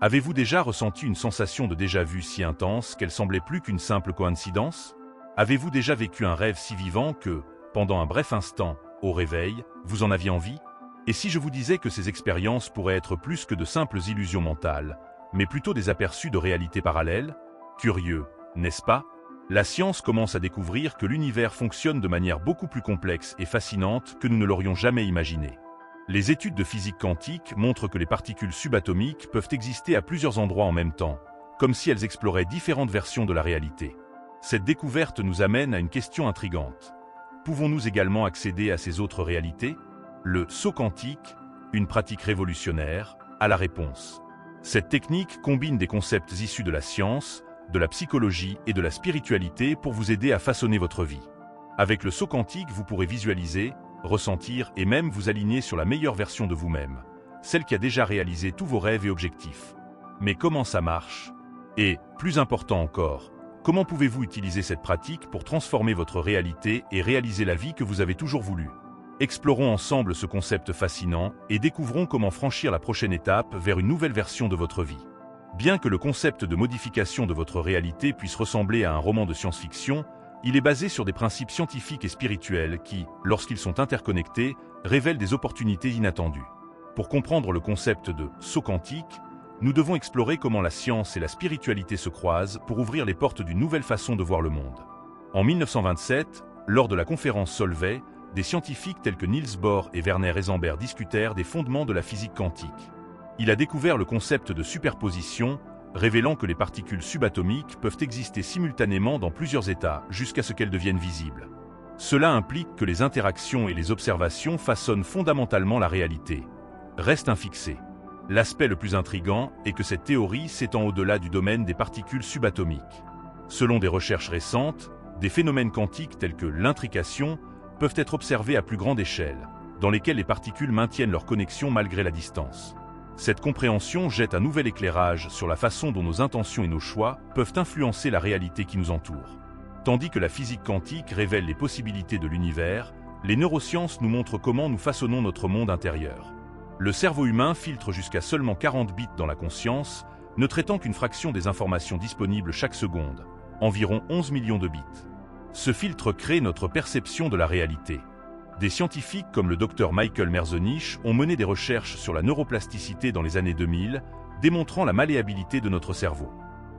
Avez-vous déjà ressenti une sensation de déjà-vu si intense qu'elle semblait plus qu'une simple coïncidence? Avez-vous déjà vécu un rêve si vivant que, pendant un bref instant, au réveil, vous en aviez envie? Et si je vous disais que ces expériences pourraient être plus que de simples illusions mentales, mais plutôt des aperçus de réalités parallèles? Curieux, n'est-ce pas? La science commence à découvrir que l'univers fonctionne de manière beaucoup plus complexe et fascinante que nous ne l'aurions jamais imaginé. Les études de physique quantique montrent que les particules subatomiques peuvent exister à plusieurs endroits en même temps, comme si elles exploraient différentes versions de la réalité. Cette découverte nous amène à une question intrigante. Pouvons-nous également accéder à ces autres réalités? Le saut quantique, une pratique révolutionnaire, a la réponse. Cette technique combine des concepts issus de la science, de la psychologie et de la spiritualité pour vous aider à façonner votre vie. Avec le saut quantique, vous pourrez visualiser, ressentir et même vous aligner sur la meilleure version de vous-même, celle qui a déjà réalisé tous vos rêves et objectifs. Mais comment ça marche? Et, plus important encore, comment pouvez-vous utiliser cette pratique pour transformer votre réalité et réaliser la vie que vous avez toujours voulu? Explorons ensemble ce concept fascinant et découvrons comment franchir la prochaine étape vers une nouvelle version de votre vie. Bien que le concept de modification de votre réalité puisse ressembler à un roman de science-fiction, il est basé sur des principes scientifiques et spirituels qui, lorsqu'ils sont interconnectés, révèlent des opportunités inattendues. Pour comprendre le concept de saut quantique, nous devons explorer comment la science et la spiritualité se croisent pour ouvrir les portes d'une nouvelle façon de voir le monde. En 1927, lors de la conférence Solvay, des scientifiques tels que Niels Bohr et Werner Heisenberg discutèrent des fondements de la physique quantique. Il a découvert le concept de superposition, révélant que les particules subatomiques peuvent exister simultanément dans plusieurs états jusqu'à ce qu'elles deviennent visibles. Cela implique que les interactions et les observations façonnent fondamentalement la réalité. Reste infixé. L'aspect le plus intrigant est que cette théorie s'étend au-delà du domaine des particules subatomiques. Selon des recherches récentes, des phénomènes quantiques tels que l'intrication peuvent être observés à plus grande échelle, dans lesquels les particules maintiennent leur connexion malgré la distance. Cette compréhension jette un nouvel éclairage sur la façon dont nos intentions et nos choix peuvent influencer la réalité qui nous entoure. Tandis que la physique quantique révèle les possibilités de l'univers, les neurosciences nous montrent comment nous façonnons notre monde intérieur. Le cerveau humain filtre jusqu'à seulement 40 bits dans la conscience, ne traitant qu'une fraction des informations disponibles chaque seconde, environ 11 millions de bits. Ce filtre crée notre perception de la réalité. Des scientifiques comme le Dr Michael Merzenich ont mené des recherches sur la neuroplasticité dans les années 2000, démontrant la malléabilité de notre cerveau.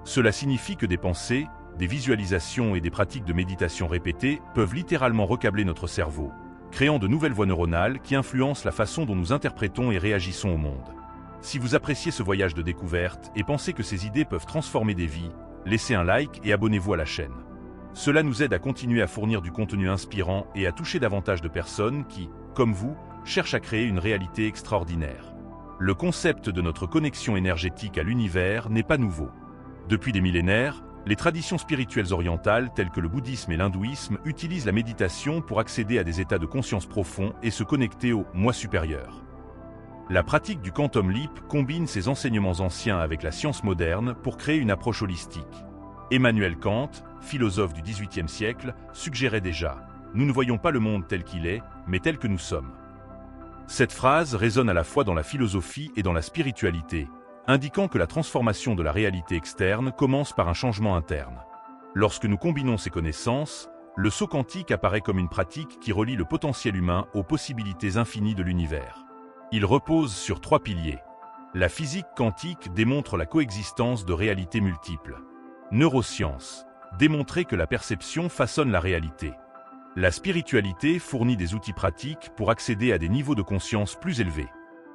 Cela signifie que des pensées, des visualisations et des pratiques de méditation répétées peuvent littéralement recabler notre cerveau, créant de nouvelles voies neuronales qui influencent la façon dont nous interprétons et réagissons au monde. Si vous appréciez ce voyage de découverte et pensez que ces idées peuvent transformer des vies, laissez un like et abonnez-vous à la chaîne. Cela nous aide à continuer à fournir du contenu inspirant et à toucher davantage de personnes qui, comme vous, cherchent à créer une réalité extraordinaire. Le concept de notre connexion énergétique à l'univers n'est pas nouveau. Depuis des millénaires, les traditions spirituelles orientales telles que le bouddhisme et l'hindouisme utilisent la méditation pour accéder à des états de conscience profonds et se connecter au moi supérieur. La pratique du Quantum Leap combine ces enseignements anciens avec la science moderne pour créer une approche holistique. Emmanuel Kant, philosophe du XVIIIe siècle, suggérait déjà « Nous ne voyons pas le monde tel qu'il est, mais tel que nous sommes ». Cette phrase résonne à la fois dans la philosophie et dans la spiritualité, indiquant que la transformation de la réalité externe commence par un changement interne. Lorsque nous combinons ces connaissances, le saut quantique apparaît comme une pratique qui relie le potentiel humain aux possibilités infinies de l'univers. Il repose sur 3 piliers. La physique quantique démontre la coexistence de réalités multiples. Neurosciences, démontrer que la perception façonne la réalité. La spiritualité fournit des outils pratiques pour accéder à des niveaux de conscience plus élevés.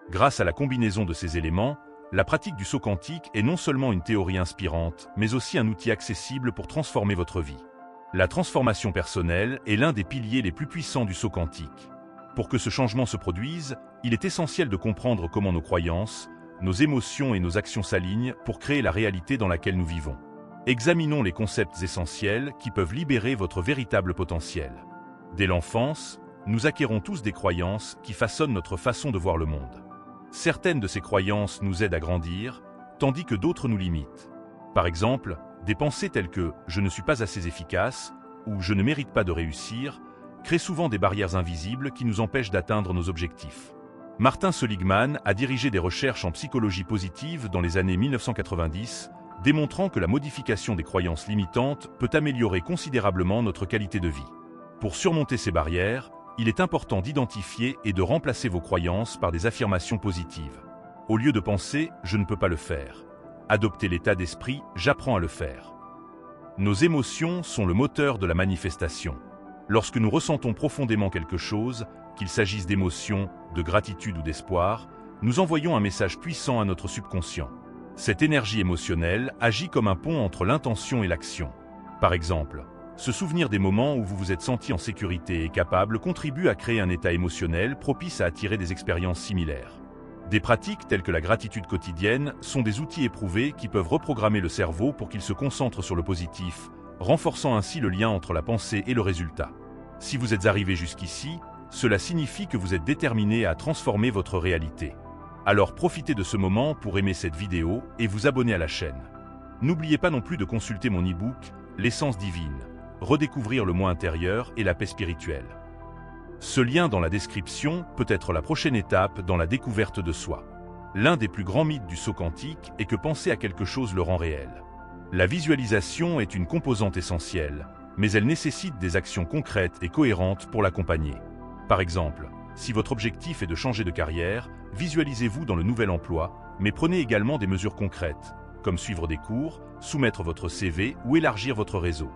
Grâce à la combinaison de ces éléments, la pratique du saut quantique est non seulement une théorie inspirante, mais aussi un outil accessible pour transformer votre vie. La transformation personnelle est l'un des piliers les plus puissants du saut quantique. Pour que ce changement se produise, il est essentiel de comprendre comment nos croyances, nos émotions et nos actions s'alignent pour créer la réalité dans laquelle nous vivons. Examinons les concepts essentiels qui peuvent libérer votre véritable potentiel. Dès l'enfance, nous acquérons tous des croyances qui façonnent notre façon de voir le monde. Certaines de ces croyances nous aident à grandir, tandis que d'autres nous limitent. Par exemple, des pensées telles que « je ne suis pas assez efficace » ou « je ne mérite pas de réussir » créent souvent des barrières invisibles qui nous empêchent d'atteindre nos objectifs. Martin Seligman a dirigé des recherches en psychologie positive dans les années 1990, démontrant que la modification des croyances limitantes peut améliorer considérablement notre qualité de vie. Pour surmonter ces barrières, il est important d'identifier et de remplacer vos croyances par des affirmations positives. Au lieu de penser « je ne peux pas le faire », adoptez l'état d'esprit « j'apprends à le faire ». Nos émotions sont le moteur de la manifestation. Lorsque nous ressentons profondément quelque chose, qu'il s'agisse d'émotions, de gratitude ou d'espoir, nous envoyons un message puissant à notre subconscient. Cette énergie émotionnelle agit comme un pont entre l'intention et l'action. Par exemple, se souvenir des moments où vous vous êtes senti en sécurité et capable contribue à créer un état émotionnel propice à attirer des expériences similaires. Des pratiques telles que la gratitude quotidienne sont des outils éprouvés qui peuvent reprogrammer le cerveau pour qu'il se concentre sur le positif, renforçant ainsi le lien entre la pensée et le résultat. Si vous êtes arrivé jusqu'ici, cela signifie que vous êtes déterminé à transformer votre réalité. Alors profitez de ce moment pour aimer cette vidéo et vous abonner à la chaîne. N'oubliez pas non plus de consulter mon e-book « L'essence divine », redécouvrir le moi intérieur et la paix spirituelle. Ce lien dans la description peut être la prochaine étape dans la découverte de soi. L'un des plus grands mythes du saut quantique est que penser à quelque chose le rend réel. La visualisation est une composante essentielle, mais elle nécessite des actions concrètes et cohérentes pour l'accompagner. Par exemple, si votre objectif est de changer de carrière, visualisez-vous dans le nouvel emploi, mais prenez également des mesures concrètes, comme suivre des cours, soumettre votre CV ou élargir votre réseau.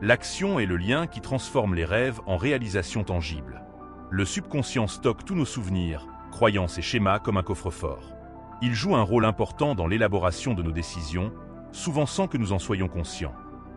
L'action est le lien qui transforme les rêves en réalisations tangibles. Le subconscient stocke tous nos souvenirs, croyances et schémas comme un coffre-fort. Il joue un rôle important dans l'élaboration de nos décisions, souvent sans que nous en soyons conscients.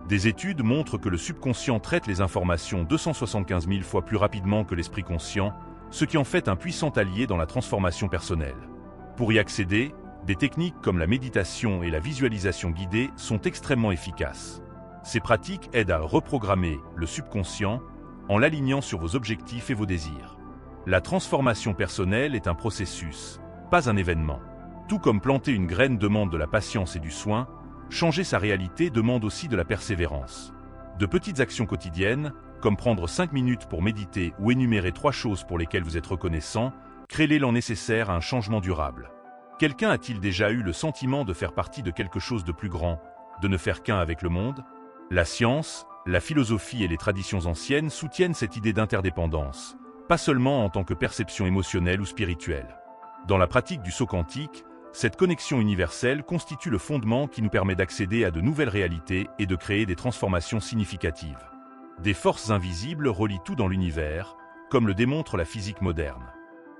Des études montrent que le subconscient traite les informations 275 000 fois plus rapidement que l'esprit conscient, ce qui en fait un puissant allié dans la transformation personnelle. Pour y accéder, des techniques comme la méditation et la visualisation guidée sont extrêmement efficaces. Ces pratiques aident à reprogrammer le subconscient en l'alignant sur vos objectifs et vos désirs. La transformation personnelle est un processus, pas un événement. Tout comme planter une graine demande de la patience et du soin, changer sa réalité demande aussi de la persévérance. De petites actions quotidiennes, comme prendre 5 minutes pour méditer ou énumérer 3 choses pour lesquelles vous êtes reconnaissant, créent l'élan nécessaire à un changement durable. Quelqu'un a-t-il déjà eu le sentiment de faire partie de quelque chose de plus grand, de ne faire qu'un avec le monde? La science, la philosophie et les traditions anciennes soutiennent cette idée d'interdépendance, pas seulement en tant que perception émotionnelle ou spirituelle. Dans la pratique du saut quantique, cette connexion universelle constitue le fondement qui nous permet d'accéder à de nouvelles réalités et de créer des transformations significatives. Des forces invisibles relient tout dans l'univers, comme le démontre la physique moderne.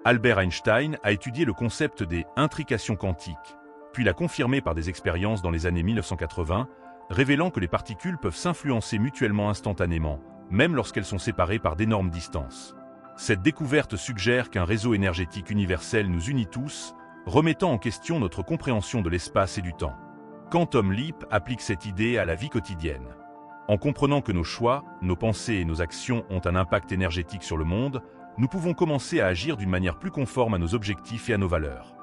Albert Einstein a étudié le concept des intrications quantiques, puis l'a confirmé par des expériences dans les années 1980, révélant que les particules peuvent s'influencer mutuellement instantanément, même lorsqu'elles sont séparées par d'énormes distances. Cette découverte suggère qu'un réseau énergétique universel nous unit tous, remettant en question notre compréhension de l'espace et du temps. Quantum Leap applique cette idée à la vie quotidienne. En comprenant que nos choix, nos pensées et nos actions ont un impact énergétique sur le monde, nous pouvons commencer à agir d'une manière plus conforme à nos objectifs et à nos valeurs.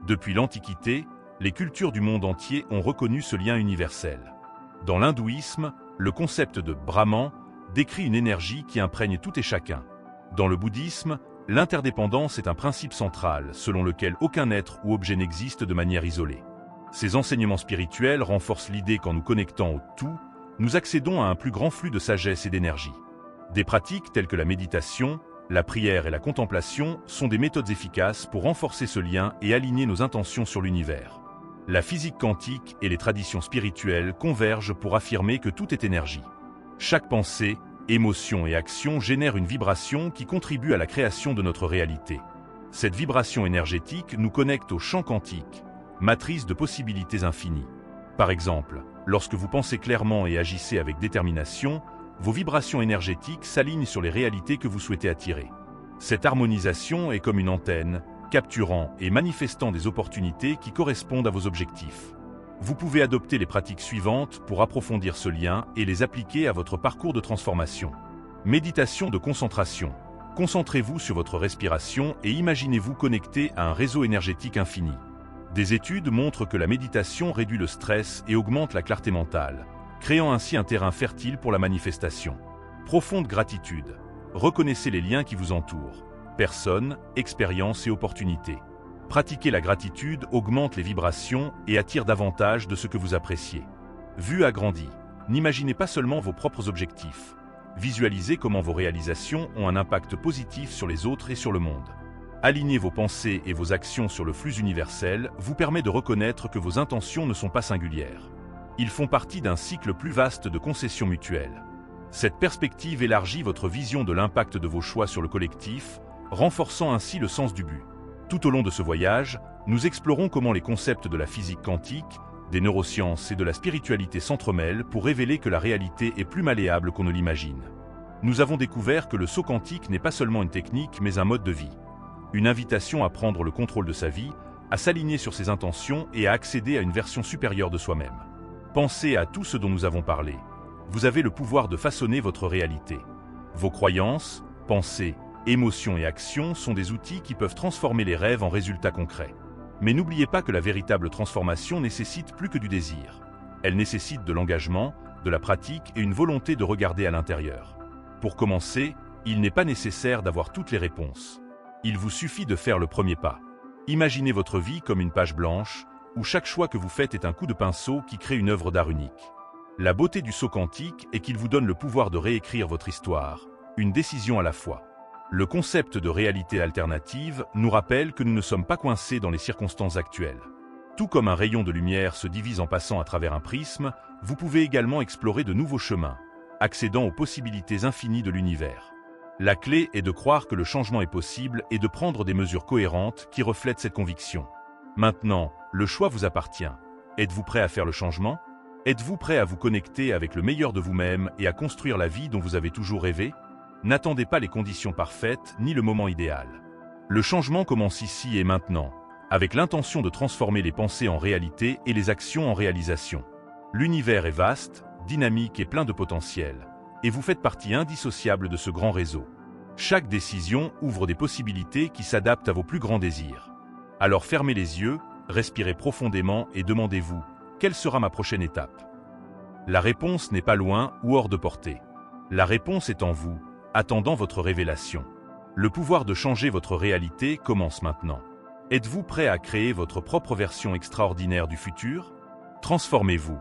Depuis l'Antiquité, les cultures du monde entier ont reconnu ce lien universel. Dans l'hindouisme, le concept de Brahman décrit une énergie qui imprègne tout et chacun. Dans le bouddhisme, l'interdépendance est un principe central selon lequel aucun être ou objet n'existe de manière isolée. Ces enseignements spirituels renforcent l'idée qu'en nous connectant au tout, nous accédons à un plus grand flux de sagesse et d'énergie. Des pratiques telles que la méditation, la prière et la contemplation sont des méthodes efficaces pour renforcer ce lien et aligner nos intentions sur l'univers. La physique quantique et les traditions spirituelles convergent pour affirmer que tout est énergie. Chaque pensée, émotion et action génère une vibration qui contribue à la création de notre réalité. Cette vibration énergétique nous connecte au champ quantique, matrice de possibilités infinies. Par exemple, lorsque vous pensez clairement et agissez avec détermination, vos vibrations énergétiques s'alignent sur les réalités que vous souhaitez attirer. Cette harmonisation est comme une antenne, capturant et manifestant des opportunités qui correspondent à vos objectifs. Vous pouvez adopter les pratiques suivantes pour approfondir ce lien et les appliquer à votre parcours de transformation. Méditation de concentration. Concentrez-vous sur votre respiration et imaginez-vous connecté à un réseau énergétique infini. Des études montrent que la méditation réduit le stress et augmente la clarté mentale, créant ainsi un terrain fertile pour la manifestation. Profonde gratitude. Reconnaissez les liens qui vous entourent. personnes, expériences et opportunités. Pratiquer la gratitude augmente les vibrations et attire davantage de ce que vous appréciez. Vue agrandie. N'imaginez pas seulement vos propres objectifs. Visualisez comment vos réalisations ont un impact positif sur les autres et sur le monde. Aligner vos pensées et vos actions sur le flux universel vous permet de reconnaître que vos intentions ne sont pas singulières. Ils font partie d'un cycle plus vaste de concessions mutuelles. Cette perspective élargit votre vision de l'impact de vos choix sur le collectif, renforçant ainsi le sens du but. Tout au long de ce voyage, nous explorons comment les concepts de la physique quantique, des neurosciences et de la spiritualité s'entremêlent pour révéler que la réalité est plus malléable qu'on ne l'imagine. Nous avons découvert que le saut quantique n'est pas seulement une technique mais un mode de vie. Une invitation à prendre le contrôle de sa vie, à s'aligner sur ses intentions et à accéder à une version supérieure de soi-même. Pensez à tout ce dont nous avons parlé. Vous avez le pouvoir de façonner votre réalité. Vos croyances, pensées, émotions et actions sont des outils qui peuvent transformer les rêves en résultats concrets. Mais n'oubliez pas que la véritable transformation nécessite plus que du désir. Elle nécessite de l'engagement, de la pratique et une volonté de regarder à l'intérieur. Pour commencer, il n'est pas nécessaire d'avoir toutes les réponses. Il vous suffit de faire le premier pas. Imaginez votre vie comme une page blanche, où chaque choix que vous faites est un coup de pinceau qui crée une œuvre d'art unique. La beauté du saut quantique est qu'il vous donne le pouvoir de réécrire votre histoire, une décision à la fois. Le concept de réalité alternative nous rappelle que nous ne sommes pas coincés dans les circonstances actuelles. Tout comme un rayon de lumière se divise en passant à travers un prisme, vous pouvez également explorer de nouveaux chemins, accédant aux possibilités infinies de l'univers. La clé est de croire que le changement est possible et de prendre des mesures cohérentes qui reflètent cette conviction. Maintenant, le choix vous appartient. Êtes-vous prêt à faire le changement ? Êtes-vous prêt à vous connecter avec le meilleur de vous-même et à construire la vie dont vous avez toujours rêvé ? N'attendez pas les conditions parfaites ni le moment idéal. Le changement commence ici et maintenant, avec l'intention de transformer les pensées en réalité et les actions en réalisation. L'univers est vaste, dynamique et plein de potentiel, et vous faites partie indissociable de ce grand réseau. Chaque décision ouvre des possibilités qui s'adaptent à vos plus grands désirs. Alors fermez les yeux, respirez profondément et demandez-vous, quelle sera ma prochaine étape ? La réponse n'est pas loin ou hors de portée. La réponse est en vous, attendant votre révélation. Le pouvoir de changer votre réalité commence maintenant. Êtes-vous prêt à créer votre propre version extraordinaire du futur ? Transformez-vous.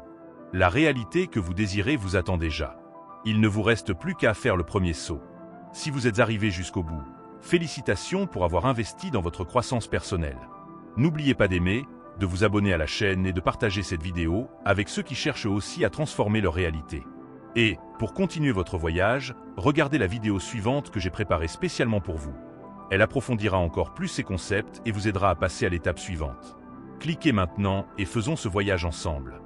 La réalité que vous désirez vous attend déjà. Il ne vous reste plus qu'à faire le premier saut. Si vous êtes arrivé jusqu'au bout, félicitations pour avoir investi dans votre croissance personnelle. N'oubliez pas d'aimer, de vous abonner à la chaîne et de partager cette vidéo avec ceux qui cherchent aussi à transformer leur réalité. Et, pour continuer votre voyage, regardez la vidéo suivante que j'ai préparée spécialement pour vous. Elle approfondira encore plus ces concepts et vous aidera à passer à l'étape suivante. Cliquez maintenant et faisons ce voyage ensemble.